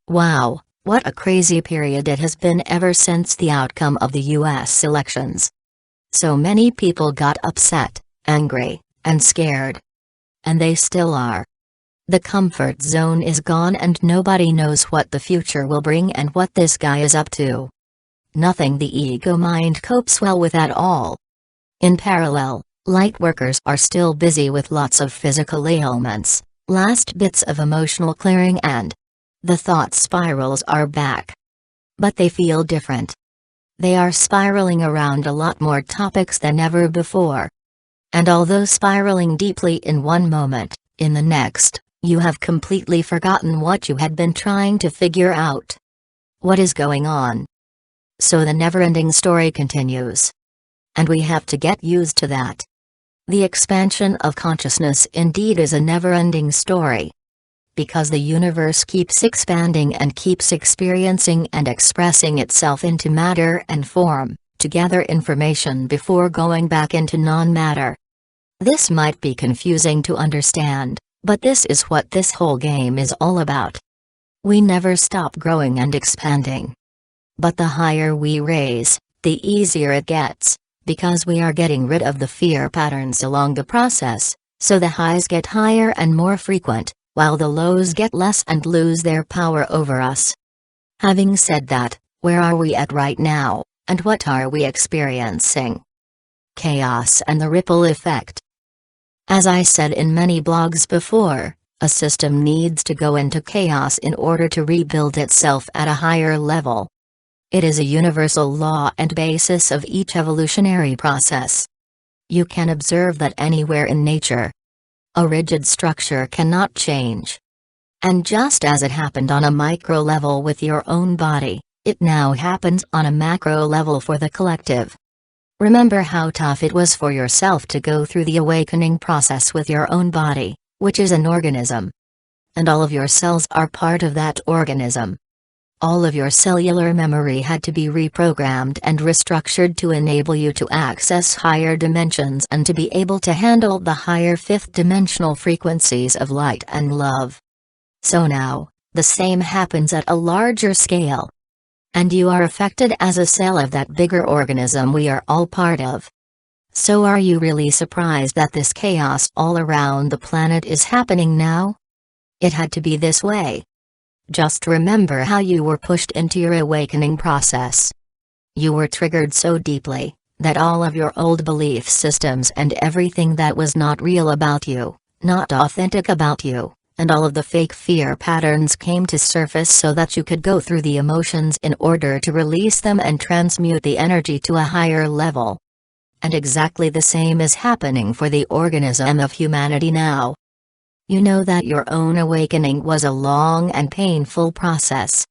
Wow, what a crazy period it has been ever since the outcome of the US elections. So many people got upset, angry, and scared. And they still are. The comfort zone is gone and nobody knows what the future will bring and what this guy is up to. Nothing the ego mind copes well with at all. In parallel, lightworkers are still busy with lots of physical ailments, last bits of emotional clearing, and the thought spirals are back. But they feel different. They are spiraling around a lot more topics than ever before. And although spiraling deeply in one moment, in the next, you have completely forgotten what you had been trying to figure out. What is going on? So the never-ending story continues. And we have to get used to that. The expansion of consciousness indeed is a never-ending story. Because the universe keeps expanding and keeps experiencing and expressing itself into matter and form, to gather information before going back into non-matter. This might be confusing to understand, but this is what this whole game is all about. We never stop growing and expanding. But the higher we raise, the easier it gets, because we are getting rid of the fear patterns along the process, so the highs get higher and more frequent, while the lows get less and lose their power over us. Having said that, where are we at right now, and what are we experiencing? Chaos and the ripple effect. As I said in many blogs before, a system needs to go into chaos in order to rebuild itself at a higher level. It is a universal law and basis of each evolutionary process. You can observe that anywhere in nature. A rigid structure cannot change. And just as it happened on a micro level with your own body, it now happens on a macro level for the collective. Remember how tough it was for yourself to go through the awakening process with your own body, which is an organism. And all of your cells are part of that organism. All of your cellular memory had to be reprogrammed and restructured to enable you to access higher dimensions and to be able to handle the higher fifth-dimensional frequencies of light and love. So now, the same happens at a larger scale. And you are affected as a cell of that bigger organism we are all part of. So are you really surprised that this chaos all around the planet is happening now? It had to be this way. Just remember how you were pushed into your awakening process. You were triggered so deeply, that all of your old belief systems and everything that was not real about you, not authentic about you, and all of the fake fear patterns came to surface so that you could go through the emotions in order to release them and transmute the energy to a higher level. And exactly the same is happening for the organism of humanity now. You know that your own awakening was a long and painful process.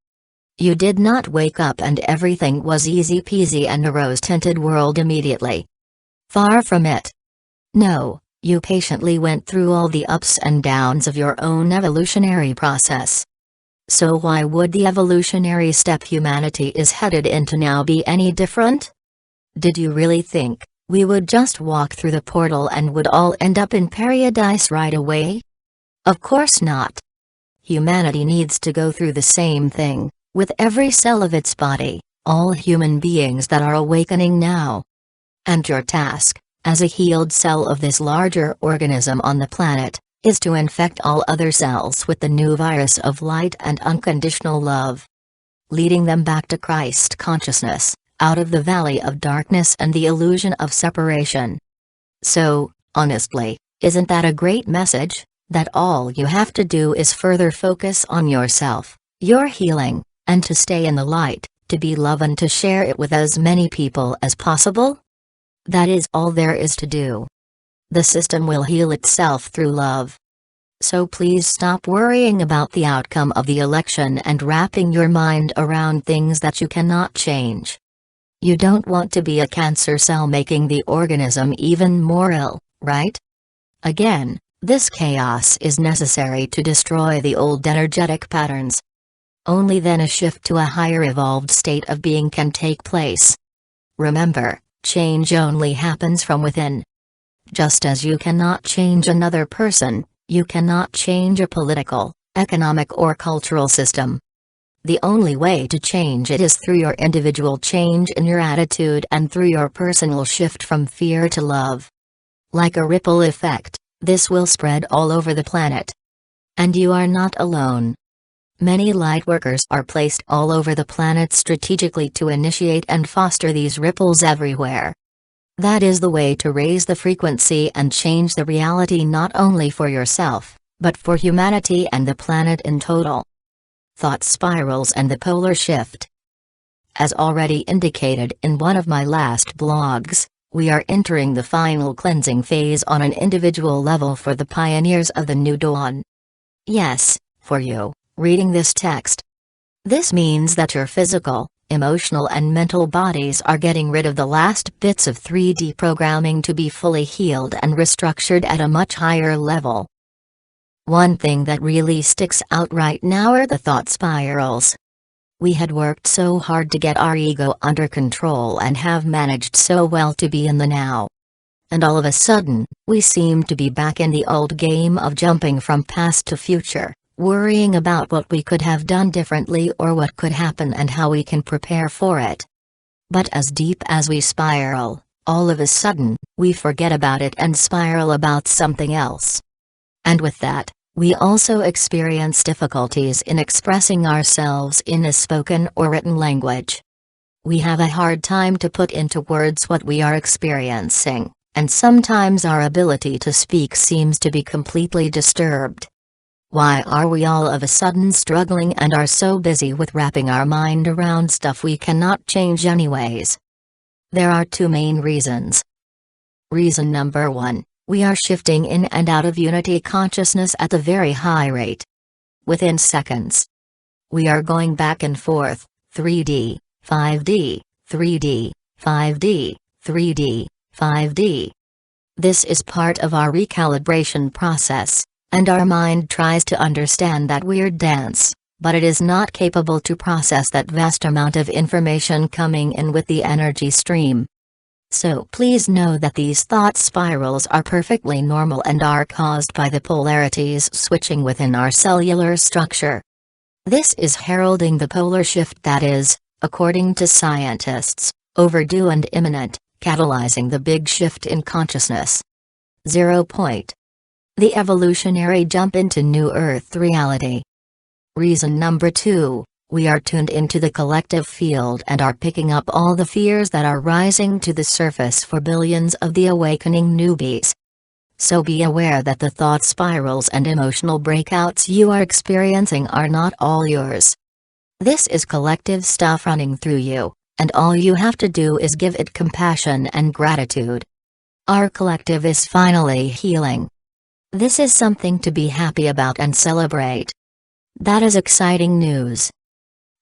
You did not wake up and everything was easy peasy and a rose-tinted world immediately. Far from it. No, you patiently went through all the ups and downs of your own evolutionary process. So why would the evolutionary step humanity is headed into now be any different? Did you really think we would just walk through the portal and would all end up in paradise right away? Of course not. Humanity needs to go through the same thing, with every cell of its body, all human beings that are awakening now. And your task, as a healed cell of this larger organism on the planet, is to infect all other cells with the new virus of light and unconditional love. Leading them back to Christ consciousness, out of the valley of darkness and the illusion of separation. So, honestly, isn't that a great message? That all you have to do is further focus on yourself, your healing, and to stay in the light, to be love and to share it with as many people as possible? That is all there is to do. The system will heal itself through love. So please stop worrying about the outcome of the election and wrapping your mind around things that you cannot change. You don't want to be a cancer cell making the organism even more ill, right? Again, this chaos is necessary to destroy the old energetic patterns. Only then a shift to a higher evolved state of being can take place. Remember, change only happens from within. Just as you cannot change another person, you cannot change a political, economic or cultural system. The only way to change it is through your individual change in your attitude and through your personal shift from fear to love. Like a ripple effect, this will spread all over the planet. And you are not alone. Many lightworkers are placed all over the planet strategically to initiate and foster these ripples everywhere. That is the way to raise the frequency and change the reality not only for yourself, but for humanity and the planet in total. Thought spirals and the polar shift. As already indicated in one of my last blogs, we are entering the final cleansing phase on an individual level for the pioneers of the new dawn. Yes, for you, reading this text. This means that your physical, emotional and mental bodies are getting rid of the last bits of 3D programming to be fully healed and restructured at a much higher level. One thing that really sticks out right now are the thought spirals. We had worked so hard to get our ego under control and have managed so well to be in the now. And all of a sudden, we seem to be back in the old game of jumping from past to future, worrying about what we could have done differently or what could happen and how we can prepare for it. But as deep as we spiral, all of a sudden, we forget about it and spiral about something else. And with that, we also experience difficulties in expressing ourselves in a spoken or written language. We have a hard time to put into words what we are experiencing, and sometimes our ability to speak seems to be completely disturbed. Why are we all of a sudden struggling and are so busy with wrapping our mind around stuff we cannot change anyways? There are two main reasons. Reason number 1. We are shifting in and out of unity consciousness at a very high rate. Within seconds. We are going back and forth, 3D, 5D, 3D, 5D, 3D, 5D. This is part of our recalibration process, and our mind tries to understand that weird dance, but it is not capable to process that vast amount of information coming in with the energy stream. So please know that these thought spirals are perfectly normal and are caused by the polarities switching within our cellular structure. This is heralding the polar shift that is, according to scientists, overdue and imminent, catalyzing the big shift in consciousness. 0. The evolutionary jump into New Earth reality. Reason number 2. We are tuned into the collective field and are picking up all the fears that are rising to the surface for billions of the awakening newbies. So be aware that the thought spirals and emotional breakouts you are experiencing are not all yours. This is collective stuff running through you, and all you have to do is give it compassion and gratitude. Our collective is finally healing. This is something to be happy about and celebrate. That is exciting news.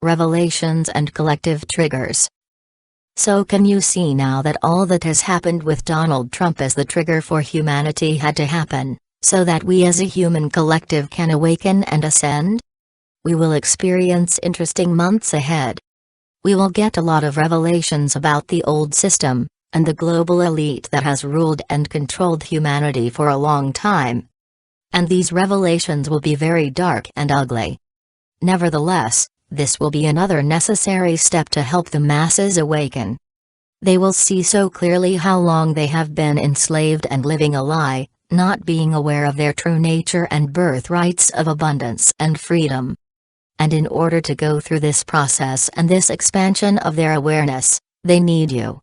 Revelations and collective triggers. So can you see now that all that has happened with Donald Trump as the trigger for humanity had to happen, so that we as a human collective can awaken and ascend? We will experience interesting months ahead. We will get a lot of revelations about the old system, and the global elite that has ruled and controlled humanity for a long time. And these revelations will be very dark and ugly. Nevertheless, this will be another necessary step to help the masses awaken. They will see so clearly how long they have been enslaved and living a lie, not being aware of their true nature and birthrights of abundance and freedom. And in order to go through this process and this expansion of their awareness, they need you.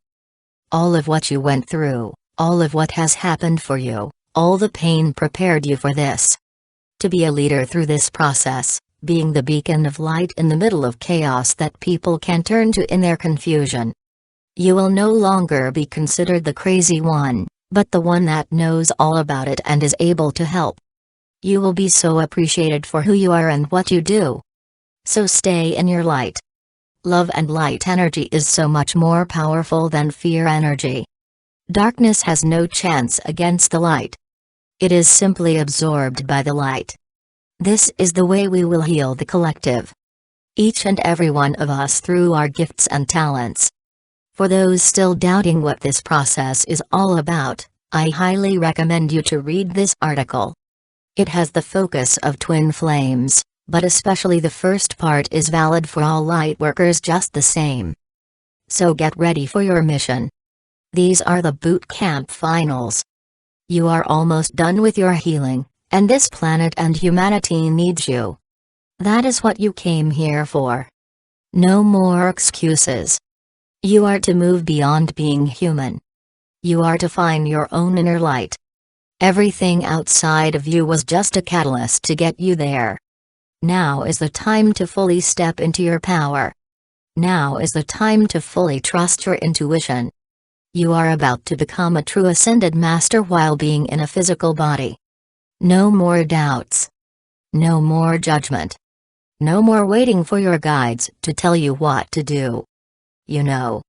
All of what you went through, all of what has happened for you, all the pain prepared you for this. To be a leader through this process, being the beacon of light in the middle of chaos that people can turn to in their confusion. You will no longer be considered the crazy one, but the one that knows all about it and is able to help. You will be so appreciated for who you are and what you do. So stay in your light. Love and light energy is so much more powerful than fear energy. Darkness has no chance against the light. It is simply absorbed by the light. This is the way we will heal the collective. Each and every one of us through our gifts and talents. For those still doubting what this process is all about, I highly recommend you to read this article. It has the focus of twin flames, But especially the first part is valid for all light workers just the same. So get ready for your mission. These are the boot camp finals. You are almost done with your healing, and this planet and humanity needs you. That is what you came here for. No more excuses. You are to move beyond being human. You are to find your own inner light. Everything outside of you was just a catalyst to get you there. Now is the time to fully step into your power. Now is the time to fully trust your intuition. You are about to become a true ascended master while being in a physical body. No more doubts. No more judgment. No more waiting for your guides to tell you what to do. You know.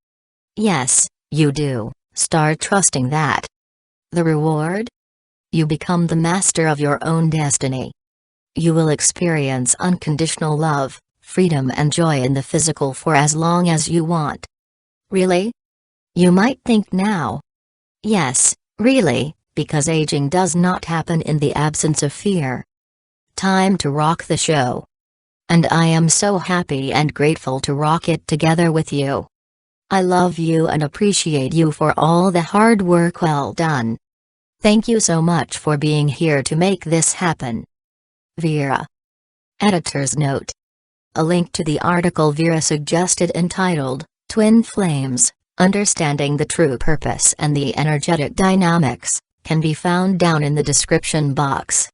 Yes, you do. Start trusting that. The reward? You become the master of your own destiny. You will experience unconditional love, freedom and joy in the physical for as long as you want. Really? You might think now. Yes, really, because aging does not happen in the absence of fear. Time to rock the show. And I am so happy and grateful to rock it together with you. I love you and appreciate you for all the hard work well done. Thank you so much for being here to make this happen. Vera. Editor's note. A link to the article Vera suggested entitled, Twin Flames, Understanding the True Purpose and the Energetic Dynamics, can be found down in the description box.